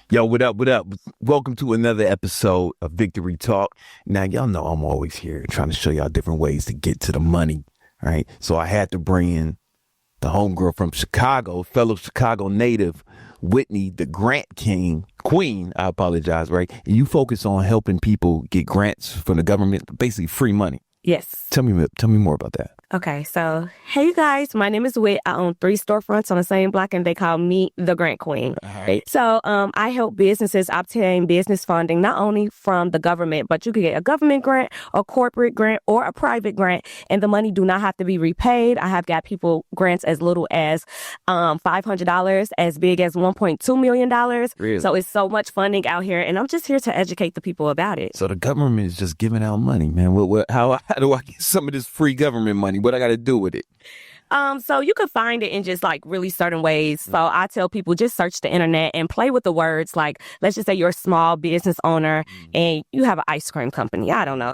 Yo, what up, what up? Welcome to another episode of Victory Talk. Now, y'all know I'm always here trying to show y'all different ways to get to the money, right? So I had to bring in the homegirl from Chicago, fellow Chicago native, Whitney, the grant queen, I apologize, right? And you focus on helping people get grants from the government, basically free money. Yes. Tell me more about that. Okay, so hey you guys, my name is Whit. I own 3 storefronts on the same block, and they call me the Grant Queen. All right. So I help businesses obtain business funding not only from the government, but you can get a government grant, a corporate grant, or a private grant, and the money do not have to be repaid. I have got people grants as little as $500, as big as $1.2 million. Really? So it's so much funding out here, and I'm just here to educate the people about it. So the government is just giving out money, man. How do I get some of this free government money? What I got to do with it? So you can find it in just like really certain ways. So I tell people just search the internet and play with the words. Like, let's just say you're a small business owner and you have an ice cream company. I don't know.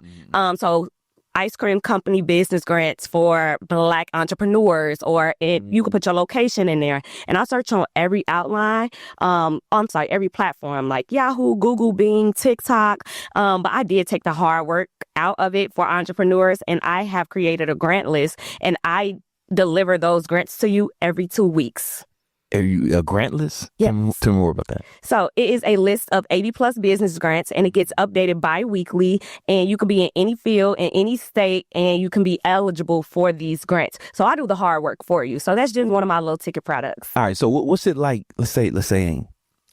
So ice cream company business grants for Black entrepreneurs, or you can put your location in there. And I search on every every platform like Yahoo, Google, Bing, TikTok. But I did take the hard work out of it for entrepreneurs, and I have created a grant list, and I deliver those grants to you every 2 weeks. Are you a grant list? Yes. Tell me more about that. So it is a list of 80 plus business grants, and it gets updated bi-weekly, and you can be in any field, in any state, and you can be eligible for these grants. So I do the hard work for you. So that's just one of my low ticket products. All right. So what's it like? Let's say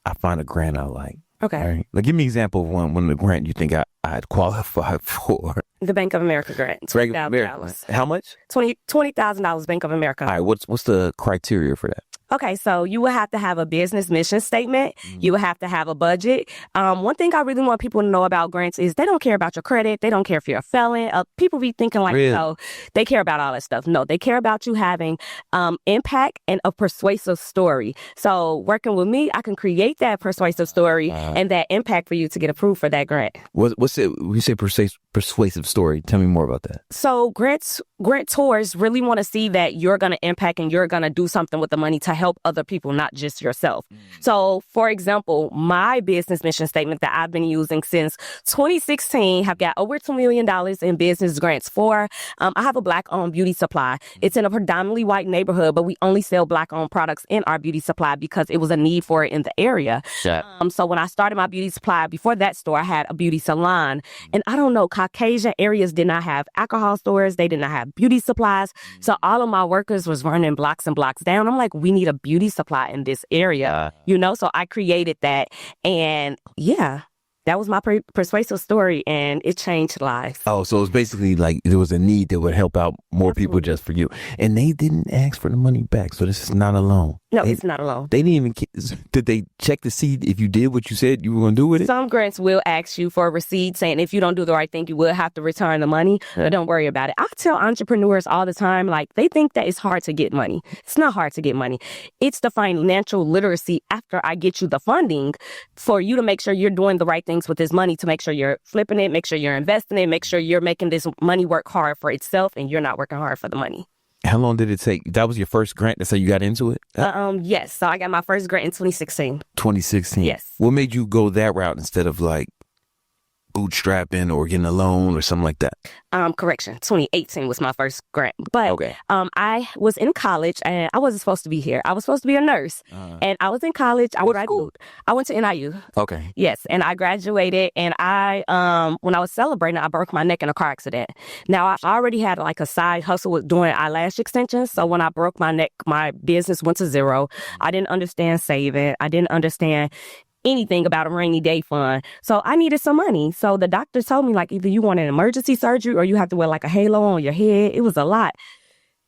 I find a grant I like. Okay. All right. Like, give me an example of one of the grant you think I'd qualify for. The Bank of America grant. $20,000. How much? $20,000 Bank of America. All right. What's the criteria for that? Okay, so you will have to have a business mission statement. You will have to have a budget. One thing I really want people to know about grants is they don't care about your credit. They don't care if you're a felon. People be thinking like, Really? oh, they care about all that stuff. No, they care about you having impact and a persuasive story. So working with me, I can create that persuasive story and that impact for you to get approved for that grant. What's it? When you say persuasive story, tell me more about that. So grantors really want to see that you're going to impact and you're going to do something with the money to help other people, not just yourself. So, for example, my business mission statement that I've been using since 2016 have got over $2 million in business grants for. I have a Black-owned beauty supply. It's in a predominantly white neighborhood, but we only sell Black-owned products in our beauty supply because it was a need for it in the area. So when I started my beauty supply, before that store, I had a beauty salon. And I don't know, Caucasian areas did not have alcohol stores. They did not have beauty supplies. So all of my workers was running blocks and blocks down. I'm like, we need a beauty supply in this area, so I created that, and that was my persuasive story, and it changed lives. Oh, so it's basically like there was a need that would help out more people just for you, and they didn't ask for the money back, so this is not a loan. No, it's not a loan. They didn't even. Did they check to see if you did what you said you were going to do with it? Some grants will ask you for a receipt saying if you don't do the right thing, you will have to return the money. But don't worry about it. I tell entrepreneurs all the time, like, they think that it's hard to get money. It's not hard to get money. It's the financial literacy after I get you the funding for you to make sure you're doing the right things with this money, to make sure you're flipping it, make sure you're investing it, make sure you're making this money work hard for itself and you're not working hard for the money. How long did it take? That was your first grant? That's how you got into it? Yes. So I got my first grant in 2016. 2016? Yes. What made you go that route instead of like bootstrapping or getting a loan or something like that? Correction. 2018 was my first grant. But okay. I was in college and I wasn't supposed to be here. I was supposed to be a nurse. And I was in college. I went to NIU. Okay. Yes. And I graduated, and when I was celebrating, I broke my neck in a car accident. Now, I already had like a side hustle with doing eyelash extensions. So when I broke my neck, my business went to zero. I didn't understand saving. I didn't understand anything about a rainy day fund. So I needed some money. So the doctor told me, like, either you want an emergency surgery or you have to wear like a halo on your head. It was a lot.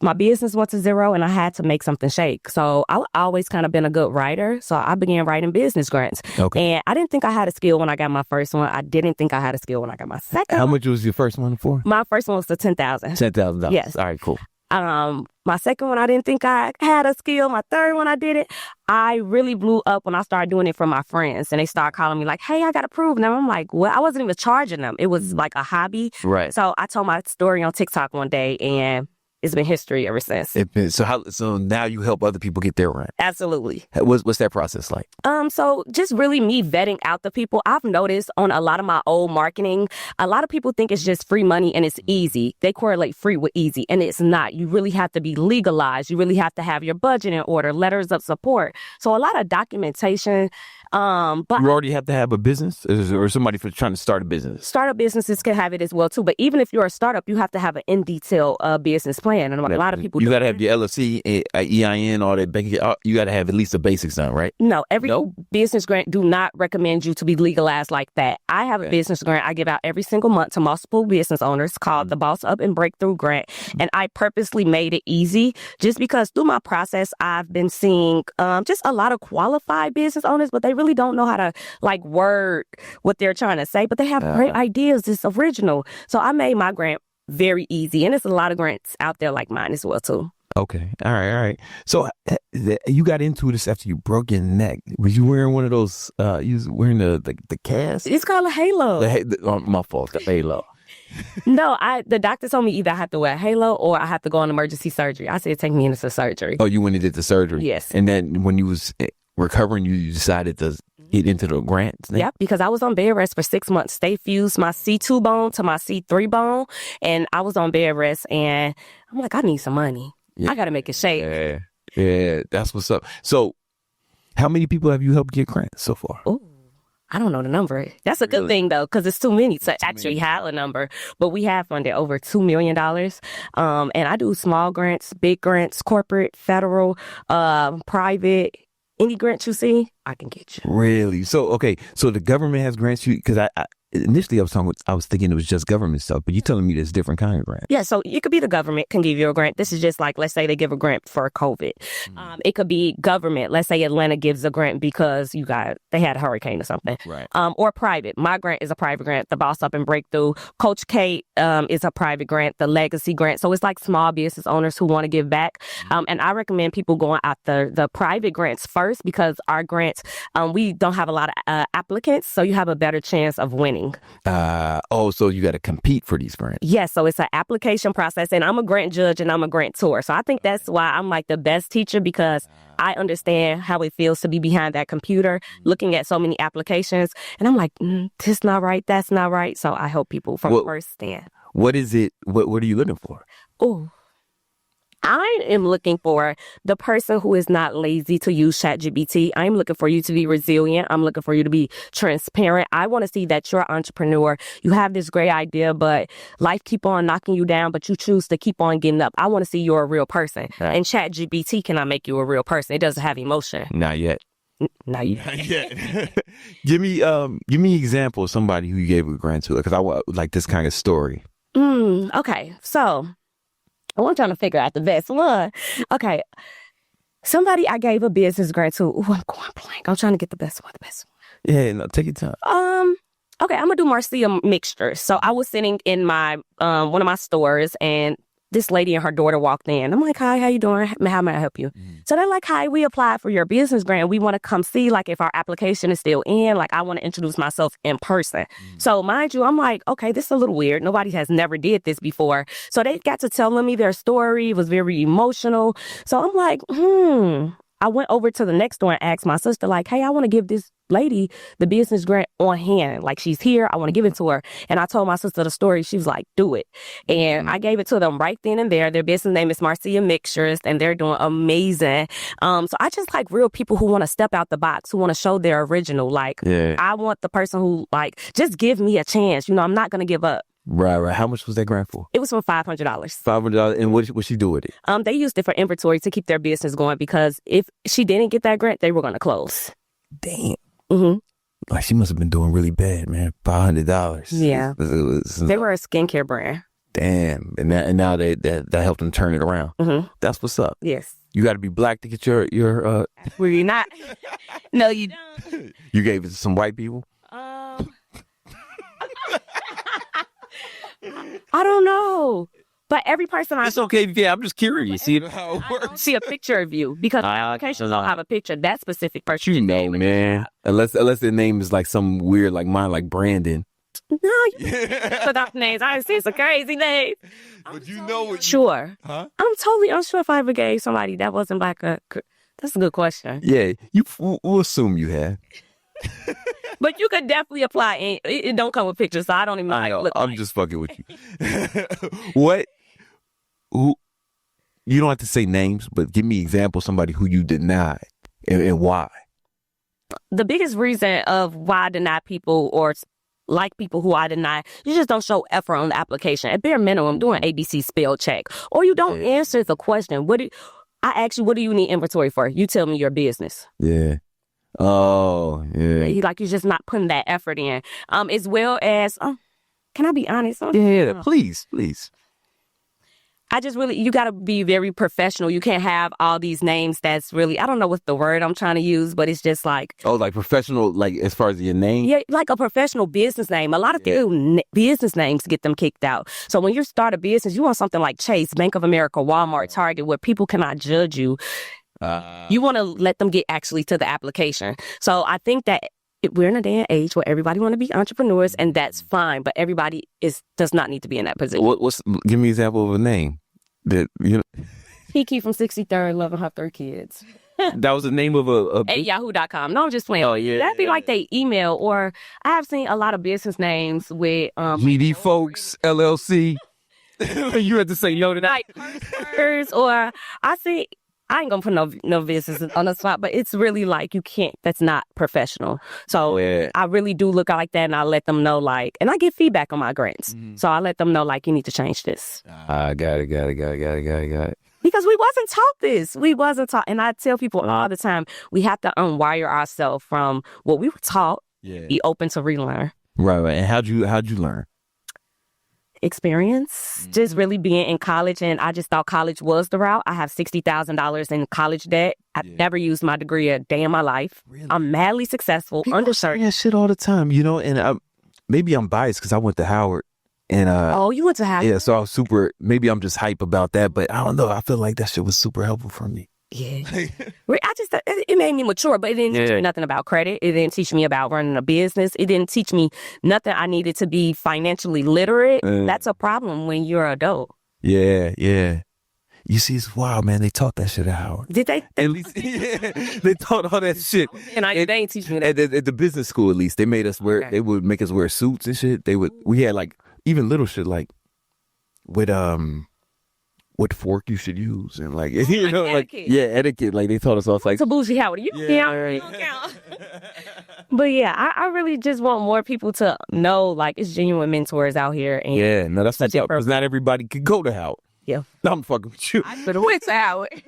My business went to zero and I had to make something shake. So I always kind of been a good writer. So I began writing business grants. Okay. And I didn't think I had a skill when I got my first one. I didn't think I had a skill when I got my second. How much was your first one for? My first one was for $10,000. $10,000. Yes. All right, cool. My second one, I didn't think I had a skill. My third one, I did it. I really blew up when I started doing it for my friends. And they started calling me like, hey, I got approved. And I'm like, well, I wasn't even charging them. It was like a hobby. Right. So I told my story on TikTok one day, and it's been history ever since. So now you help other people get their rent. Absolutely. What's that process like? So just really me vetting out the people. I've noticed on a lot of my old marketing, a lot of people think it's just free money and it's easy. They correlate free with easy, and it's not. You really have to be legalized. You really have to have your budget in order, letters of support. So a lot of documentation. But You already have to have a business, or somebody for trying to start a business. startup businesses can have it as well too. But even if you're a startup, you have to have an in detail business plan. And a lot of people You got to have your LLC, EIN, all that banking. You got to have at least the basics done, right? No, every business grant do not recommend you to be legalized like that. I have a business grant I give out every single month to multiple business owners called the Boss Up and Breakthrough Grant. And I purposely made it easy just because through my process, I've been seeing just a lot of qualified business owners, but they really don't know how to like word what they're trying to say, but they have great ideas. It's original. So I made my grant very easy. And there's a lot of grants out there like mine as well too. Okay. All right. So you got into this after you broke your neck. Was you wearing one of those, you was wearing the cast? It's called a halo. My fault, the halo. No, the doctor told me either I have to wear a halo or I have to go on emergency surgery. I said, take me into surgery. Oh, you went and did the surgery? Yes. And then when you was recovering, you decided to get into the grants? Yep, because I was on bed rest for 6 months. They fused my C2 bone to my C3 bone, and I was on bed rest, and I'm like, I need some money. I got to make it shape. Yeah, that's what's up. So how many people have you helped get grants so far? Ooh, I don't know the number. That's a good thing, though, because it's too many to actually have a number. But we have funded over $2 million. And I do small grants, big grants, corporate, federal, private. Any grant you see, I can get you. Really? So, okay. So the government has grants you, because initially I was thinking it was just government stuff, but you're telling me there's different kind of grants. Yeah, so it could be the government can give you a grant. This is just like, let's say they give a grant for COVID. It could be government. Let's say Atlanta gives a grant because they had a hurricane or something. Right. Or private. My grant is a private grant. The Boss Up and Breakthrough. Coach Kate is a private grant. The Legacy grant. So it's like small business owners who want to give back. And I recommend people going after the private grants first because our grants, we don't have a lot of applicants, so you have a better chance of winning. So you got to compete for these grants. Yes, so it's an application process, and I'm a grant judge and I'm a grantor. So I think that's why I'm like the best teacher because I understand how it feels to be behind that computer, looking at so many applications, and I'm like, this not right, that's not right. So I help people from first stand. What is it? What are you looking for? Oh. I am looking for the person who is not lazy to use ChatGPT. I'm looking for you to be resilient. I'm looking for you to be transparent. I want to see that you're an entrepreneur. You have this great idea, but life keep on knocking you down, but you choose to keep on getting up. I want to see you're a real person. Right. And ChatGPT cannot make you a real person. It doesn't have emotion. Not yet. Not yet. Give me an example of somebody who you gave a grant to, because I want like this kind of story. Okay, so I'm trying to figure out the best one. Okay. Somebody I gave a business grant to. Ooh, I'm going blank. I'm trying to get the best one. Yeah, no, take your time. Okay, I'm gonna do Marcia Mixturous. So I was sitting in my one of my stores, and this lady and her daughter walked in. I'm like, hi, how you doing? How may I help you? So they're like, hi, we applied for your business grant. We want to come see, like, if our application is still in. Like, I want to introduce myself in person. So mind you, I'm like, okay, this is a little weird. Nobody has never did this before. So they got to telling me their story. It was very emotional. So I'm like, I went over to the next door and asked my sister, like, hey, I want to give this lady the business grant on hand. Like, she's here. I want to give it to her. And I told my sister the story. She was like, do it. And I gave it to them right then and there. Their business name is Marcia Mixturous, and they're doing amazing. So I just like real people who want to step out the box, who want to show their original. Like, I want the person who, like, just give me a chance. You know, I'm not going to give up. Right. How much was that grant for? It was for $500. $500. And what she do with it? They used it for inventory to keep their business going because if she didn't get that grant, they were going to close. Damn. Like, she must have been doing really bad, man. $500. Yeah. They were a skincare brand. Damn. And now that helped them turn it around. That's what's up. Yes. You got to be black to get your Were you not? No, you don't. You gave it to some white people? I don't know. But every person It's okay. Yeah, I'm just curious. See how it works. See a picture of you because applications don't have a picture. That specific person. You know, man. Unless their name is like some weird, like mine, like Brandon. No, you put up names. I see some crazy names. But you know what? Sure. Huh? I'm totally unsure if I ever gave somebody that wasn't like a. That's a good question. Yeah, we'll assume you have. But you could definitely apply. And it don't come with pictures, so I don't even look. I'm just fucking with you. What? Who? You don't have to say names, but give me examples of somebody who you denied and why. The biggest reason of why I deny people or like people who I deny, you just don't show effort on the application. At bare minimum, do an ABC spell check. Or you don't answer the question. I ask you, what do you need inventory for? You tell me your business. Yeah. Oh, yeah. You're just not putting that effort in. As well as, can I be honest? Yeah, please. I just you got to be very professional. You can't have all these names that's really, I don't know what's the word I'm trying to use, but it's just like. Oh, like professional, like as far as your name? Yeah, like a professional business name. A lot of business names get them kicked out. So when you start a business, you want something like Chase, Bank of America, Walmart, Target, where people cannot judge you. You want to let them get actually to the application. So I think that we're in a day and age where everybody want to be entrepreneurs, and that's fine. But everybody does not need to be in that position. Give me an example of a name that Kiki from 63rd, loving her 3 kids. That was the name of at yahoo.com. No, I'm just playing. Oh, yeah. That'd be like they email, or I have seen a lot of business names with GD Folks LLC. You had to say no to that. Like or I ain't gonna put no business on the spot, but it's really like you can't. That's not professional. So I really do look like that, and I let them know and I get feedback on my grants. Mm-hmm. So I let them know you need to change this. Got it. Because we wasn't taught this. We wasn't taught, and I tell people all the time we have to unwire ourselves from what we were taught. Yeah. Be open to relearn. Right. And how'd you learn? Experience, just really being in college, and I just thought college was the route. I have $60,000 in college debt. I've never used my degree a day in my life. Really? I'm madly successful. Underserved. Yeah, shit all the time, and maybe I'm biased because I went to Howard. And you went to Howard? Yeah, so I was maybe I'm just hype about that, but I don't know. I feel like that shit was super helpful for me. Yeah. It made me mature, but it didn't teach me nothing about credit. It didn't teach me about running a business. It didn't teach me nothing I needed to be financially literate. That's a problem when you're an adult. Yeah. You see, it's wild, man. They taught that shit at Howard. Did they? At least, they taught all that shit. And they ain't teach me that. At the business school, at least, they made us wear, they would make us wear suits and shit. We had even little shit what fork you should use and etiquette. Etiquette. They taught us all it's a bougie Howard. You don't count. But I really just want more people to know it's genuine mentors out here. And that's such a because not everybody could go to Howard. Yeah, I'm fucking with you. I could have went to Howard.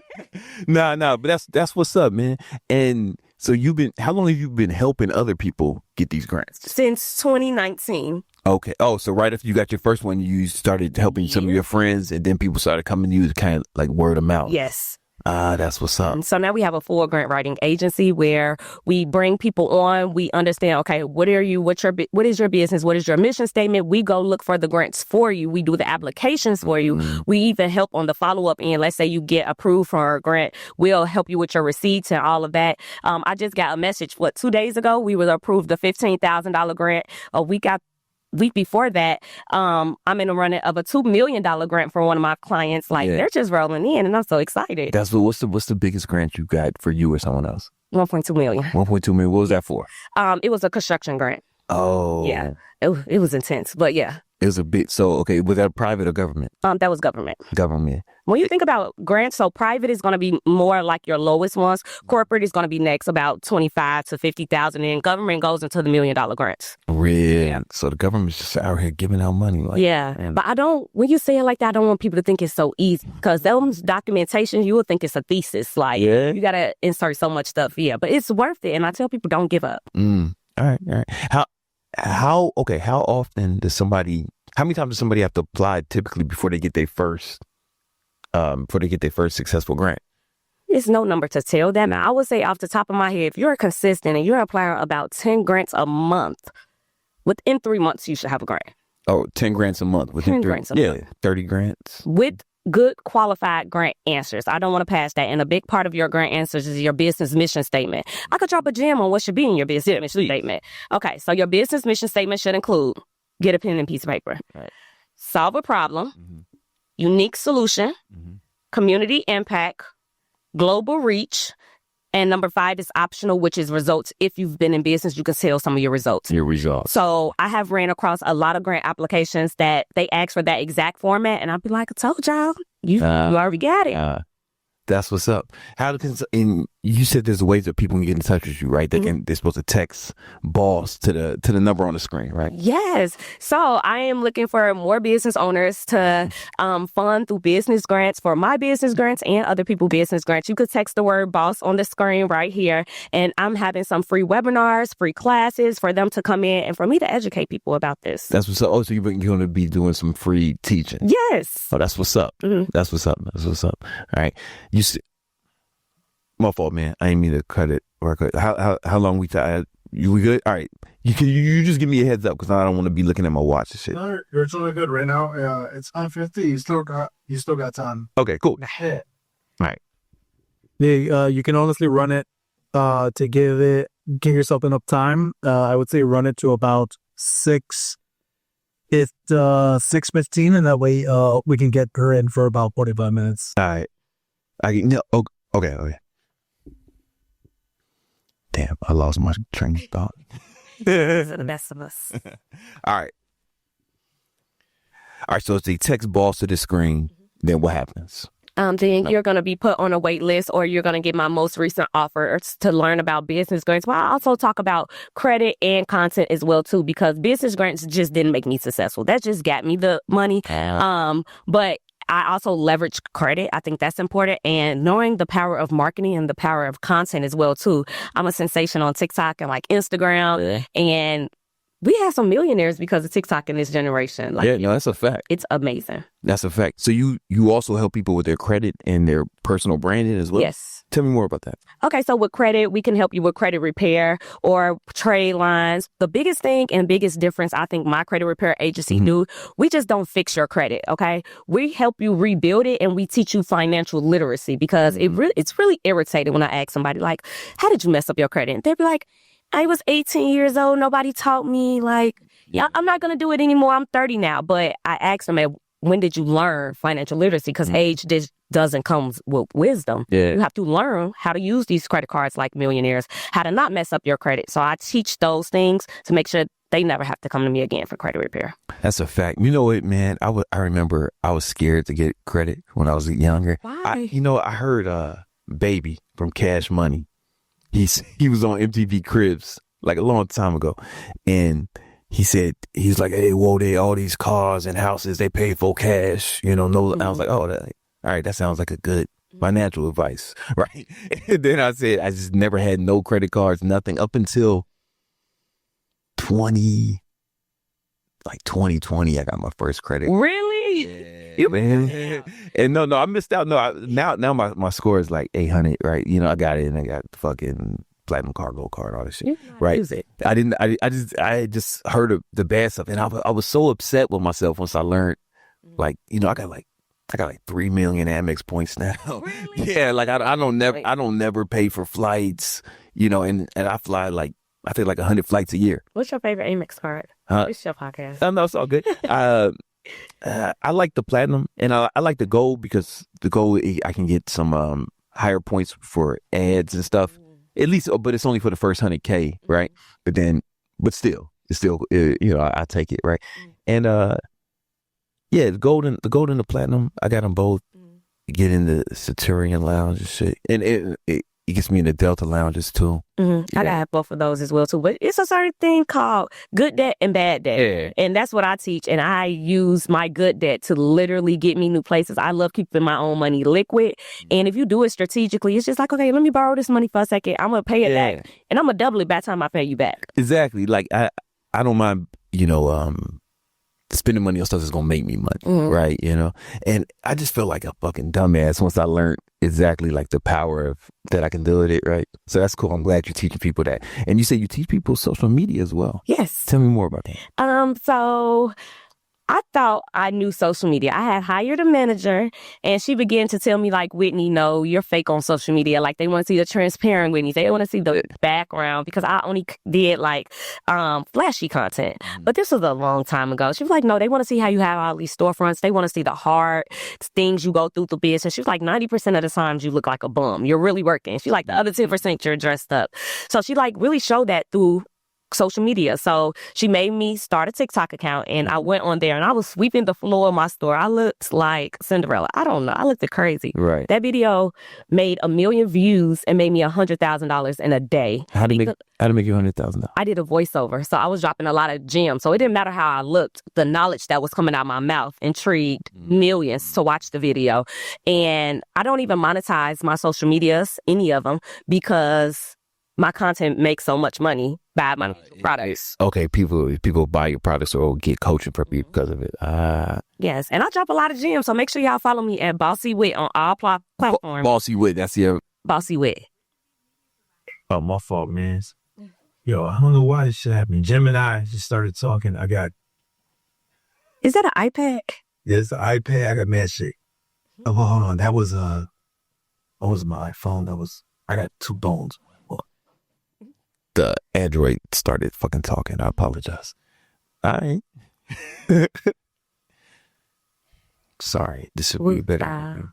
Nah, but that's what's up, man. And so how long have you been helping other people get these grants? Since 2019. Okay. Oh, so right after you got your first one, you started helping some of your friends, and then people started coming to you kind of word of mouth. Yes. That's what's up. So now we have a full grant writing agency where we bring people on. We understand, okay, what is your business? What is your mission statement? We go look for the grants for you. We do the applications for you. Mm-hmm. We even help on the follow-up end. Let's say you get approved for a grant. We'll help you with your receipts and all of that. I just got a message, 2 days ago, we were approved the $15,000 grant. Week before that, I'm in the running of a $2 million grant for one of my clients. They're just rolling in, and I'm so excited. That's what's the biggest grant you got for you or someone else? $1.2 million. $1.2 million. What was that for? It was a construction grant. Oh. Yeah. It was intense, but yeah. It was a bit, so, okay, was that private or government? That was government. Government. When you think about grants, so private is going to be more like your lowest ones. Corporate is going to be next, about 25 to 50,000, and government goes into the $1 million grants. Really? Yeah. So the government's just out here giving out money. But when you say it like that, I don't want people to think it's so easy, because those documentation, you would think it's a thesis. You got to insert so much stuff. Yeah, but it's worth it, and I tell people don't give up. All right. How often how many times does somebody have to apply typically before they get their first successful grant? It's no number to tell that, man. I would say off the top of my head, if you're consistent and you're applying about 10 grants a month, within 3 months, you should have a grant. Oh, 10 grants a month. Within 10 grants a month. 30 grants. With good qualified grant answers. I don't want to pass that. And a big part of your grant answers is your business mission statement. I could drop a gem on what should be in your business mission statement. Okay, so your business mission statement should include get a pen and piece of paper. Right. Solve a problem, Mm-hmm. unique solution, Mm-hmm. community impact, global reach, and number 5 is optional, which is results. If you've been in business, you can sell some of your results. Your results. So I have ran across a lot of grant applications that they ask for that exact format, and I'll be like, I told y'all, you already got it. That's what's up. And you said there's ways that people can get in touch with you, right? They're supposed to text boss to the number on the screen, right? Yes. So I am looking for more business owners to fund through business grants for my business grants and other people's business grants. You could text the word boss on the screen right here. And I'm having some free webinars, free classes for them to come in and for me to educate people about this. That's what's up. Oh, so you're going to be doing some free teaching. Yes. Oh, that's what's up. Mm-hmm. That's what's up. That's what's up. All right. My fault, man. I ain't mean to cut it. Or how long we good? All right. You just give me a heads up because I don't want to be looking at my watch and shit. No, you're totally good right now. It's 9:50. You still got time. Okay, cool. Yeah. All right. You can honestly run it to give yourself enough time. I would say run it to about 6:15, and that way we can get her in for about 45 minutes. All right. Okay. Damn, I lost my train of thought. These are the best of us. All right. So if they text boss to the screen, then what happens? Then you're going to be put on a wait list, or you're going to get my most recent offers to learn about business grants. Well, I also talk about credit and content as well, too, because business grants just didn't make me successful. That just got me the money. But I also leverage credit. I think that's important. And knowing the power of marketing and the power of content as well, too. I'm a sensation on TikTok and like Instagram. And we have some millionaires because of TikTok in this generation. Like, that's a fact. It's amazing. That's a fact. So you also help people with their credit and their personal branding as well? Yes. Tell me more about that. Okay, so with credit, we can help you with credit repair or trade lines. The biggest thing and biggest difference I think my credit repair agency do, we just don't fix your credit, okay? We help you rebuild it, and we teach you financial literacy because it's really irritating when I ask somebody, like, how did you mess up your credit? And they'd be like, I was 18 years old. Nobody taught me. Like, I'm not going to do it anymore. I'm 30 now. But I asked them, when did you learn financial literacy? Because age just doesn't come with wisdom. Yeah. You have to learn how to use these credit cards like millionaires, how to not mess up your credit. So I teach those things to make sure they never have to come to me again for credit repair. That's a fact. You know what, man? I remember I was scared to get credit when I was younger. Why? I heard Baby from Cash Money. He was on MTV Cribs like a long time ago, and he's like, hey, whoa, they all these cars and houses they pay for cash, no. I was like, oh, all right, that sounds like a good financial advice, right? And then I said I just never had no credit cards, nothing up until 2020. I got my first credit. Really? Yeah, man. And no, I missed out. No, now my score is like 800, right? I got it, and I got the fucking platinum cargo card, all this shit, right? Use it. I just heard the bad stuff, and I was so upset with myself once I learned, like, I got like 3 million AMEX points now. Really? Yeah, like I don't never pay for flights, and I fly like. I take like 100 flights a year. What's your favorite AMEX card? It's your podcast. No, it's all good. I like the platinum, and I like the gold because the gold, I can get some higher points for ads and stuff. At least, but it's only for the first 100K, right? But still, I take it, right? And the gold and the platinum, I got them both. Get in the Centurion Lounge and shit, and it gets me in the Delta lounges too. I got both of those as well too. But it's a certain thing called good debt and bad debt. Yeah. And that's what I teach. And I use my good debt to literally get me new places. I love keeping my own money liquid. And if you do it strategically, it's just like, okay, let me borrow this money for a second. I'm going to pay it back. And I'm going to double it by the time I pay you back. Exactly. Like I don't mind, spending money on stuff that's going to make me money, right? And I just feel like a fucking dumbass once I learned exactly like the power of that I can do with it, right? So that's cool. I'm glad you're teaching people that. And you say you teach people social media as well. Yes. Tell me more about that. So I thought I knew social media. I had hired a manager, and she began to tell me, like, Whitney, no, you're fake on social media. Like, they want to see the transparent Whitney. They want to see the background, because I only did, like, flashy content. But this was a long time ago. She was like, no, they want to see how you have all these storefronts. They want to see the hard things you go through the business. She was like, 90% of the times you look like a bum. You're really working. She's like, the other 10% you're dressed up. So she, like, really showed that through social media. So she made me start a TikTok account, and I went on there and I was sweeping the floor of my store. I looked like Cinderella. I don't know. I looked crazy. Right. That video made 1 million views and made me $100,000 in a day. How to make you $100,000? I did a voiceover, so I was dropping a lot of gems. So it didn't matter how I looked. The knowledge that was coming out of my mouth intrigued millions to watch the video. And I don't even monetize my social medias, any of them, because my content makes so much money by my products. Okay, people buy your products or get coaching from you because of it. Yes, and I drop a lot of gems, so make sure y'all follow me at Bossy Wit on all platforms. Bossy Wit, that's your... Bossy Wit. Oh, my fault, man. Yo, I don't know why this shit happened. Gemini just started talking. Is that an iPad? Yeah, it's an iPad. I got mad shit. Oh, hold on. That was my iPhone. I got 2 bones. The Android started fucking talking. I apologize. All right. Sorry. This would be better.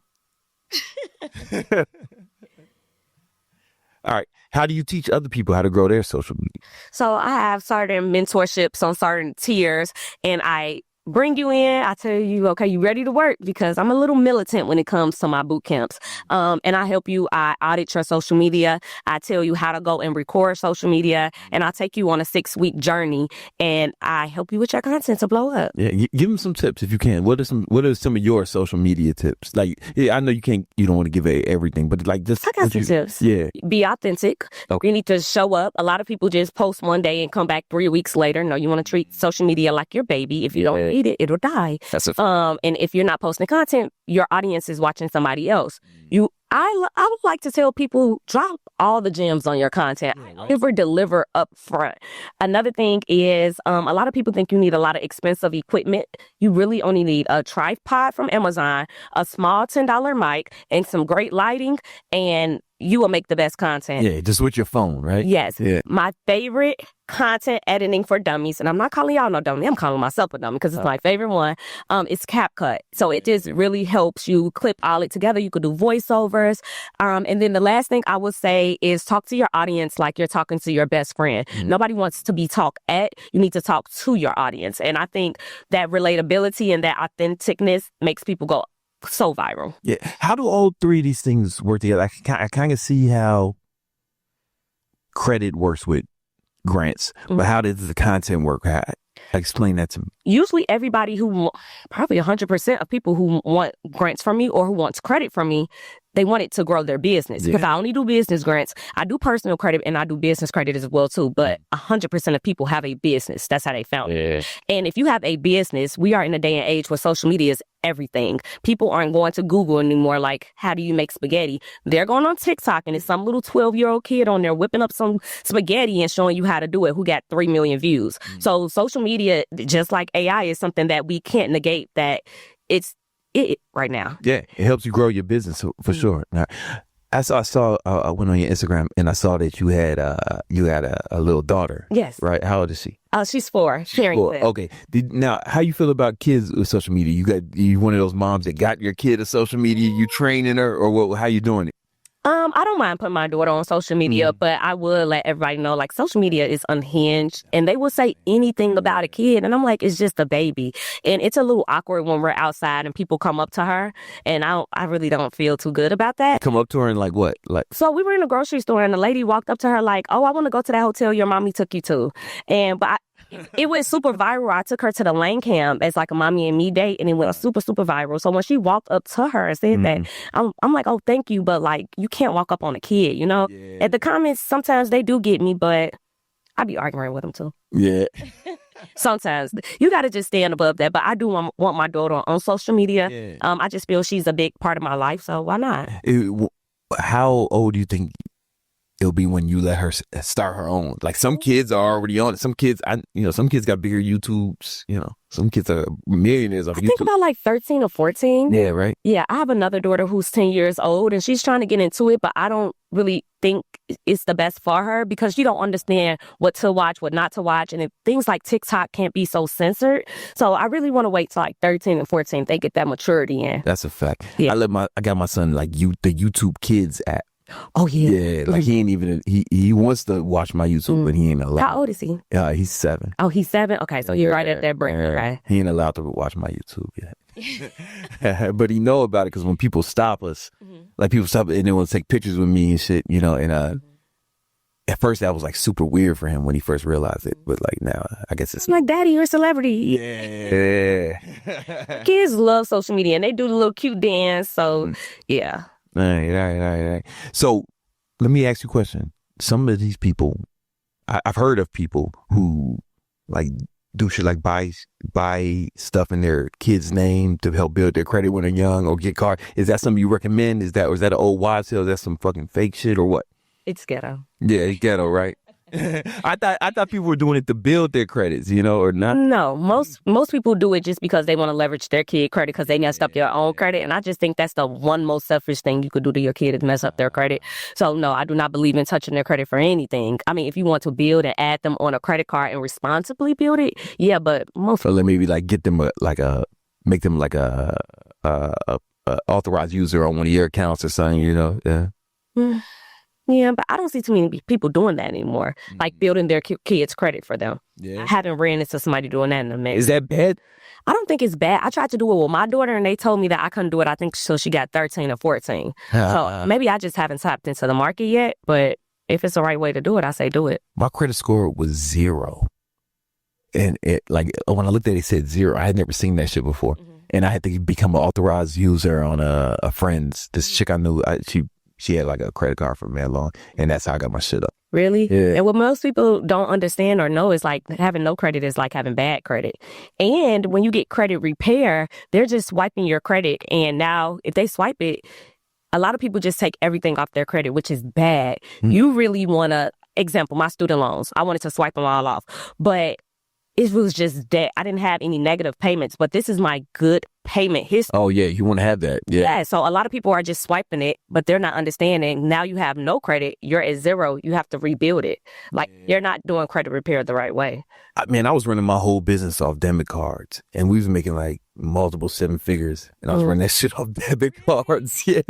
All right. How do you teach other people how to grow their social media? So I have certain mentorships on certain tiers, and I bring you in. I tell you, okay, you ready to work? Because I'm a little militant when it comes to my boot camps. And I help you. I audit your social media. I tell you how to go and record social media. And I take you on a 6-week journey, and I help you with your content to blow up. Yeah, give them some tips if you can. What are some of your social media tips? Like, yeah, I know you don't want to give everything, but like just... I got some tips. Yeah. Be authentic. Okay. You need to show up. A lot of people just post one day and come back 3 weeks later. No, you want to treat social media like your baby. If you don't eat it, it'll die. And if you're not posting content, your audience is watching somebody else. I would like to tell people, drop all the gems on your content. Never deliver up front. Another thing is, a lot of people think you need a lot of expensive equipment. You really only need a tripod from Amazon, a small $10 mic, and some great lighting, and you will make the best content. Yeah, just with your phone, right? Yes. Yeah. My favorite content editing for dummies, and I'm not calling y'all no dummy, I'm calling myself a dummy because it's my favorite one, it's CapCut. So it just really helps you clip all it together. You could do voiceovers. And then the last thing I would say is talk to your audience like you're talking to your best friend. Nobody wants to be talked at. You need to talk to your audience. And I think that relatability and that authenticness makes people go so viral. Yeah. How do all 3 of these things work together? I kind of see how credit works with grants, but how does the content work? Explain that to me. Usually everybody probably 100% of people who want grants from me or who wants credit from me, they want it to grow their business. Because I only do business grants. I do personal credit and I do business credit as well too. But 100% of people have a business. That's how they found it. And if you have a business, we are in a day and age where social media is everything. People aren't going to Google anymore like, how do you make spaghetti? They're going on TikTok and it's some little 12-year-old kid on there whipping up some spaghetti and showing you how to do it, who got 3 million views. So social media, just like AI, is something that we can't negate, that it's it right now. Yeah, it helps you grow your business for sure. Now, I went on your Instagram and I saw that you had a little daughter. Yes. Right. How old is she? She's 4. Sharing. Okay. Now, how you feel about kids with social media? You one of those moms that got your kid a social media? You training her, or what? How you doing it? I don't mind putting my daughter on social media, but I would let everybody know, like, social media is unhinged and they will say anything about a kid. And I'm like, it's just a baby. And it's a little awkward when we're outside and people come up to her. And I really don't feel too good about that. Come up to her and like what? So we were in a grocery store and the lady walked up to her like, oh, I want to go to that hotel your mommy took you to. But it went super viral. I took her to the Lane Camp as like a mommy and me date, and it went super, super viral. So when she walked up to her and said that, I'm like, oh, thank you, but like, you can't walk up on a kid, you know? Yeah. And the comments, sometimes they do get me, but I be arguing with them too. Yeah. Sometimes you got to just stand above that. But I do want my daughter on social media. Yeah. I just feel she's a big part of my life, so why not? How old do you think it'll be when you let her start her own. Like some kids are already on it. Some kids, some kids got bigger YouTubes. Some kids are millionaires off I YouTube. think about like 13 or 14. Yeah, right. Yeah, I have another daughter who's 10 years old, and she's trying to get into it, but I don't really think it's the best for her because she don't understand what to watch, what not to watch, and if things like TikTok can't be so censored. So I really want to wait till like 13 and 14 they get that maturity in. That's a fact. Yeah. I got my son like the YouTube Kids app. Oh yeah. Yeah, like he ain't even he wants to watch my YouTube, but he ain't allowed. How old is he? He's 7. Oh, he's 7? Okay, so you're right at that break, right? He ain't allowed to watch my YouTube yet. But he know about it because when people stop us, like people stop and they want to take pictures with me and shit, and at first that was like super weird for him when he first realized it. But like now, I guess it's I'm like, Daddy, you're a celebrity. Yeah. Kids love social media and they do the little cute dance. So yeah. All right. So let me ask you a question. Some of these people, I've heard of people who like do shit like buy stuff in their kid's name to help build their credit when they're young or get card. Is that something you recommend? Or is that an old wives' tale? Is that some fucking fake shit or what? It's ghetto. Yeah, it's ghetto, right? I thought people were doing it to build their credits, or not. No, most people do it just because they want to leverage their kid credit because they messed up your own credit. And I just think that's the one most selfish thing you could do to your kid is mess up their credit. So no, I do not believe in touching their credit for anything. I mean, if you want to build and add them on a credit card and responsibly build it, yeah, but most. So let maybe like get them make them like a authorized user on one of your accounts or something, yeah. Yeah, but I don't see too many people doing that anymore, like building their kids' credit for them. Yeah. I haven't ran into somebody doing that in a minute. Is that bad? I don't think it's bad. I tried to do it with my daughter, and they told me that I couldn't do it, I think, till she got 13 or 14. So maybe I just haven't tapped into the market yet, but if it's the right way to do it, I say do it. My credit score was 0. And it like when I looked at it, it said 0. I had never seen that shit before. And I had to become an authorized user on a friend's. This chick I knew, she had like a credit card for mad long, and that's how I got my shit up. Really? Yeah. And what most people don't understand or know is like having no credit is like having bad credit. And when you get credit repair, they're just wiping your credit. And now if they swipe it, a lot of people just take everything off their credit, which is bad. You really want to, example, my student loans, I wanted to swipe them all off. But it was just debt. I didn't have any negative payments, but this is my good payment history. Oh, yeah. You want to have that. Yeah. So a lot of people are just swiping it, but they're not understanding. Now you have no credit. You're at 0. You have to rebuild it. Like you're not doing credit repair the right way. I was running my whole business off debit cards, and we was making like multiple 7 figures, and I was running that shit off debit cards. Yeah.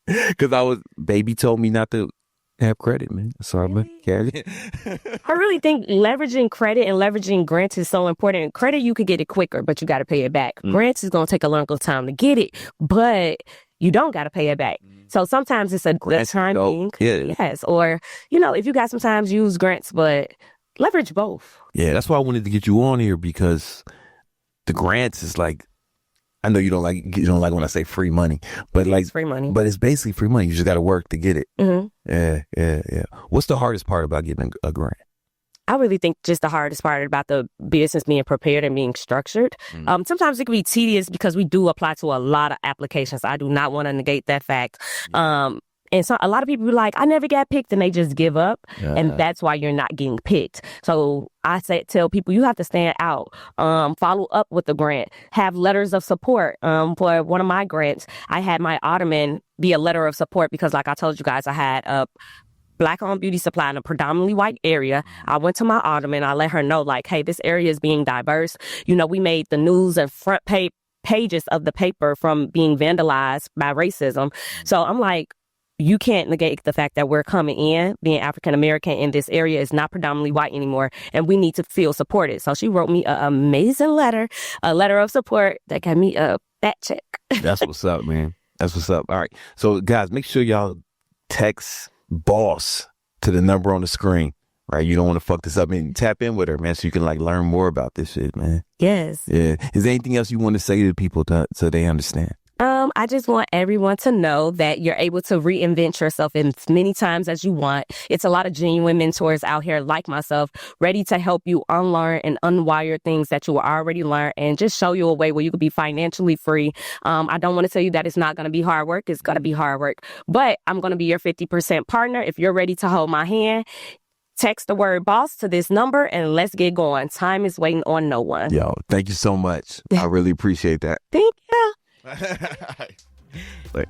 Because baby told me not to have credit, man. Sorry, but I really think leveraging credit and leveraging grants is so important. Credit, you could get it quicker, but you got to pay it back. Grants is going to take a longer time to get it, but you don't got to pay it back. So sometimes it's a good timing. Yeah. Yes. Or, if you got sometimes use grants, but leverage both. Yeah, that's why I wanted to get you on here because the grants is like, I know you don't like when I say free money, but like it's free money. But it's basically free money. You just got to work to get it. Yeah. What's the hardest part about getting a grant? I really think just the hardest part about the business being prepared and being structured. Sometimes it can be tedious because we do apply to a lot of applications. I do not want to negate that fact. And so a lot of people be like, I never got picked, and they just give up. And that's why you're not getting picked. So I tell people you have to stand out, follow up with the grant, have letters of support. For one of my grants, I had my Ottoman be a letter of support because like I told you guys, I had a Black-owned beauty supply in a predominantly white area. I went to my Ottoman. I let her know like, hey, this area is being diverse. We made the news and front pages of the paper from being vandalized by racism. So I'm like, you can't negate the fact that we're coming in, being African-American in this area is not predominantly white anymore, and we need to feel supported. So she wrote me an amazing letter, a letter of support that got me a fat check. That's what's up, man. That's what's up. All right. So, guys, make sure y'all text BOSS to the number on the screen, right? You don't want to fuck this up and tap in with her, man, so you can like learn more about this shit, man. Yes. Yeah. Is there anything else you want to say to people so they understand? I just want everyone to know that you're able to reinvent yourself as many times as you want. It's a lot of genuine mentors out here like myself, ready to help you unlearn and unwire things that you already learned and just show you a way where you could be financially free. I don't want to tell you that it's not going to be hard work. It's going to be hard work, but I'm going to be your 50% partner. If you're ready to hold my hand, text the word boss to this number and let's get going. Time is waiting on no one. Yo, thank you so much. I really appreciate that. Thank you. Like,